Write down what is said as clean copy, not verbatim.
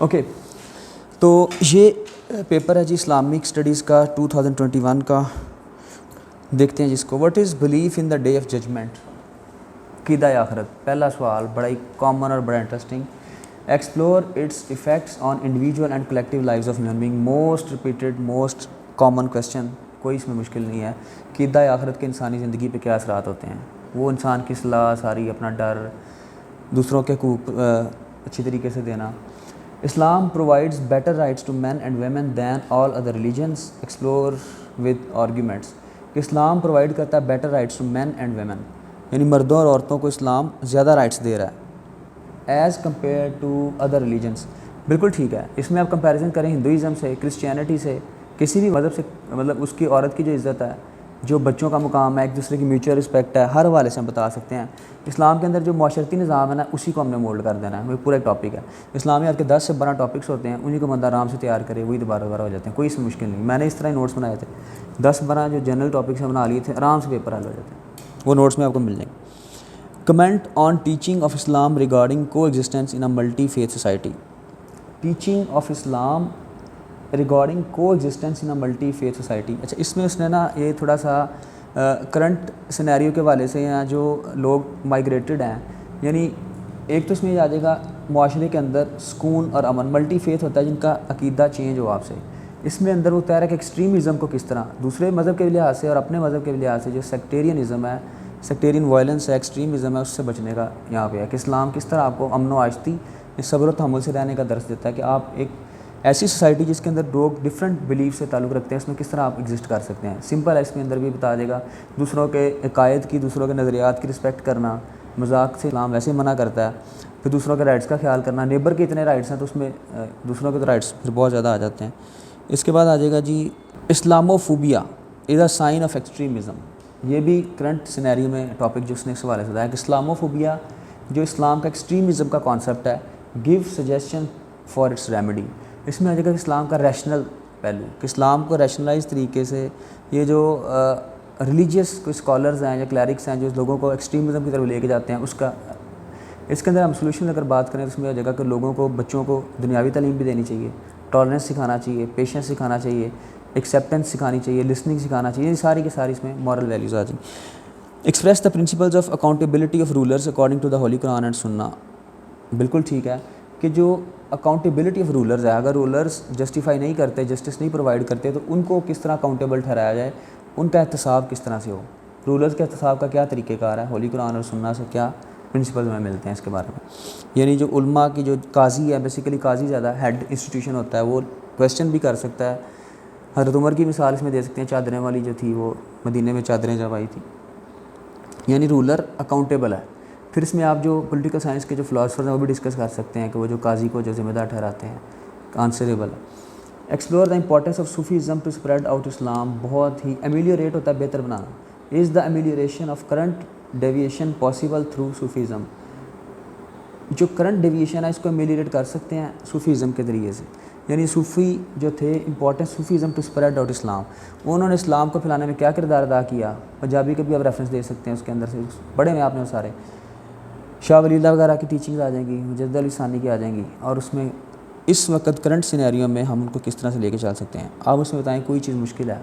Okay, تو یہ paper ہے جی اسلامک اسٹڈیز کا 2021 کا. دیکھتے ہیں جس کو. What is belief in the day of judgment? عقیدہ آخرت. پہلا سوال بڑا ہی کامن اور بڑا interesting. Explore its effects on individual and collective lives of human being. Most repeated most common question, کوئی اس میں مشکل نہیں ہے. عقیدہ آخرت کے انسانی زندگی پہ کیا اثرات ہوتے ہیں؟ وہ انسان کی اصلاح ساری، اپنا ڈر، دوسروں کے حقوق اچھی طریقے سے دینا. Islam provides better rights to men and women than all other religions. Explore with arguments. کہ اسلام پرووائڈ کرتا ہے better rights to men and women, یعنی مردوں اور عورتوں کو اسلام زیادہ رائٹس دے رہا ہے as compare to other religions. بالکل ٹھیک ہے. اس میں آپ کمپیریزن کریں ہندوازم سے، کرسچینٹی سے، کسی بھی مذہب سے، مطلب اس کی عورت کی جو عزت ہے، جو بچوں کا مقام ہے، ایک دوسرے کی میوچل رسپیکٹ ہے، ہر حوالے سے ہم بتا سکتے ہیں. اسلام کے اندر جو معاشرتی نظام ہے نا، اسی کو ہم نے مولڈ کر دینا ہے. وہ پورا ایک ٹاپک ہے. اسلام میں آپ کے 10 سے 12 ٹاپکس ہوتے ہیں، انہیں کو بندہ آرام سے تیار کرے، وہی دوبارہ ہو جاتے ہیں. کوئی اس میں مشکل نہیں. میں نے اس طرح ہی نوٹس بنائے تھے، 10-12 جو جنرل ٹاپکس ہیں بنا لیے تھے، آرام سے پیپر حل ہو جاتے ہیں. وہ نوٹس میں آپ کو مل جائیں گے. Comment on teaching of Islam regarding coexistence in a multi faith society. Teaching of Islam regarding coexistence in a multi faith society. اچھا، اس میں اس نے نا یہ تھوڑا سا کرنٹ سینیریو کے حوالے سے ہیں، جو لوگ مائگریٹڈ ہیں، یعنی ایک تو اس میں یہ آ جائے گا معاشرے کے اندر سکون اور امن. ملٹی فیتھ ہوتا ہے جن کا عقیدہ چینج ہو آپ سے. اس میں اندر وہ کہہ رہا ہے کہ ایکسٹریمزم کو کس طرح دوسرے مذہب کے لحاظ سے اور اپنے مذہب کے لحاظ سے جو سیکٹیرینزم ہے، سیکٹیرین وائلنس ہے، ایکسٹریمزم ہے، اس سے بچنے کا یہاں پہ ہے کہ اسلام کس طرح آپ کو امن و آشتی، صبر و تحمل سے رہنے کا درس دیتا ہے کہ آپ ایک ایسی سوسائٹی جس کے اندر لوگ ڈفرینٹ بلیف سے تعلق رکھتے ہیں، اس میں کس طرح آپ ایگزسٹ کر سکتے ہیں. سمپل ہے. اس میں اندر بھی بتا دے گا دوسروں کے عقائد کی، دوسروں کے نظریات کی رسپیکٹ کرنا. مذاق سے اسلام ویسے منع کرتا ہے. پھر دوسروں کے رائٹس کا خیال کرنا. نیبر کے اتنے رائٹس ہیں تو اس میں دوسروں کے تو رائٹس پھر بہت زیادہ آ جاتے ہیں. اس کے بعد آ جائے گا جی Islamophobia is a sign of extremism. یہ بھی کرنٹ سینیریو میں ٹاپک جو اس نے اس حوالے سے بتایا کہ اسلاموفوبیا جو اسلام کا ایکسٹریمزم کا کانسیپٹ ہے، give suggestion for its remedy. اس میں آ جائے گا کہ اسلام کا ریشنل پہلو، کہ اسلام کو ریشنلائز طریقے سے یہ جو ریلیجیس کوئی اسکالرز ہیں یا کلیرکس ہیں جو لوگوں کو ایکسٹریمزم کی طرف لے کے جاتے ہیں، اس کا اس کے اندر ہم سولوشن اگر بات کریں تو اس میں آ جائے گا کہ لوگوں کو، بچوں کو دنیاوی تعلیم بھی دینی چاہیے، ٹالرنس سکھانا چاہیے، پیشنس سکھانا چاہیے، ایکسیپٹنس سکھانی چاہیے، لسننگ سکھانا چاہیے. یہ ساری کی ساری اس میں مورل ویلیوز آ جائیں. Express the principles of accountability of rulers according to the holy Quran and sunnah. بالکل ٹھیک ہے کہ جو اکاؤنٹیبلٹی آف رولرز ہے، اگر رولرز جسٹیفائی نہیں کرتے، جسٹس نہیں پرووائڈ کرتے، تو ان کو کس طرح اکاؤنٹیبل ٹھہرایا جائے، ان کا احتساب کس طرح سے ہو. رولرز کے احتساب کا کیا طریقہ کار ہے، ہولی قرآن اور سنہ سے کیا پرنسپلز میں ملتے ہیں اس کے بارے میں. یعنی جو علماء کی جو قاضی ہے، بیسیکلی قاضی زیادہ ہیڈ انسٹیٹیوشن ہوتا ہے، وہ کویسچن بھی کر سکتا ہے. حضرت عمر کی مثال اس میں دے سکتے ہیں، چادریں والی جو تھی، وہ مدینے میں چادریں جب آئی تھی. یعنی رولر اکاؤنٹیبل ہے. پھر اس میں آپ جو پولیٹیکل سائنس کے جو فلاسفرز ہیں وہ بھی ڈسکس کر سکتے ہیں کہ وہ جو قاضی کو جو ذمہ دار ٹھہراتے ہیں، answerable. Explore the importance of Sufism to spread out Islam. بہت ہی ایمیلیوریٹ ہوتا ہے، بہتر بنانا. Is the amelioration of current deviation possible through Sufism. جو کرنٹ ڈیویشن ہے اس کو ایمیلیوریٹ کر سکتے ہیں صوفیزم کے ذریعے سے. یعنی صوفی جو تھے، importance Sufism to spread out Islam, انہوں نے اسلام کو پھیلانے میں کیا کردار ادا کیا. پنجابی کے بھی آپ ریفرنس دے سکتے ہیں، اس کے اندر سے پڑھے میں آپ نے وہ سارے. شاہ ولی اللہ وغیرہ کی ٹیچنگز آ جائیں گی، مجد علی ثانی کی آ جائیں گی، اور اس میں اس وقت کرنٹ سینیریو میں ہم ان کو کس طرح سے لے کے چل سکتے ہیں. آپ اس میں بتائیں کوئی چیز مشکل ہے؟